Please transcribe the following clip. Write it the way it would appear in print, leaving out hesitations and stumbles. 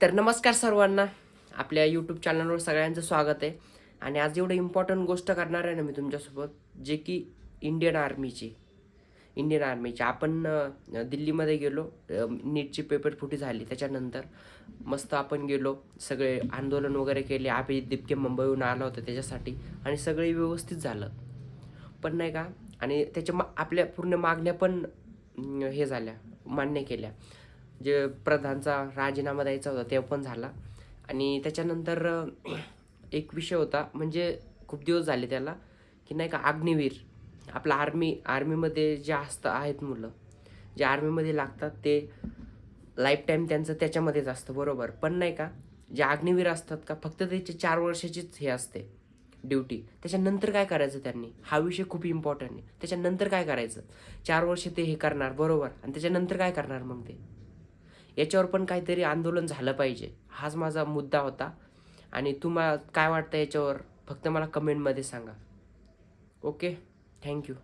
तर नमस्कार सर्वांना. आपल्या यूट्यूब चॅनलवर सगळ्यांचं स्वागत आहे. आणि आज एवढं इम्पॉर्टंट गोष्ट करणार आहे ना मी तुमच्यासोबत, जे की इंडियन आर्मीची आपण दिल्लीमध्ये गेलो. नीटची पेपर फुटी झाली त्याच्यानंतर मस्त आपण गेलो, सगळे आंदोलन वगैरे केले. अभिजित दिपके मुंबईहून आला होता त्याच्यासाठी आणि सगळे व्यवस्थित झालं. पण नाही का, आणि आपल्या पूर्ण मागण्या पण हे झाल्या, मान्य केल्या. जे प्रधानचा राजीनामा द्यायचा होता ते पण झाला. आणि त्याच्यानंतर एक विषय होता, म्हणजे खूप दिवस झाले त्याला, की नाही का, अग्निवीर. आपला आर्मीमध्ये जे आहेत मुलं, जे आर्मीमध्ये लागतात ते लाईफ टाईम त्यांचं त्याच्यामध्येच असतं, बरोबर. पण नाही का, जे अग्निवीर असतात का, फक्त त्याची 4 वर्षाचीच हे असते ड्युटी. त्याच्यानंतर काय करायचं त्यांनी, हा विषय खूप इम्पॉर्टंट आहे. त्याच्यानंतर काय करायचं, 4 वर्ष ते हे करणार, बरोबर, आणि त्याच्यानंतर काय करणार मग ते. याच्यावर पण काहीतरी आंदोलन झालं पाहिजे, हाच माझा मुद्दा होता. आणि तुम्हाला काय वाटतं याच्यावर, फक्त मला कमेंटमध्ये सांगा. Okay, thank you.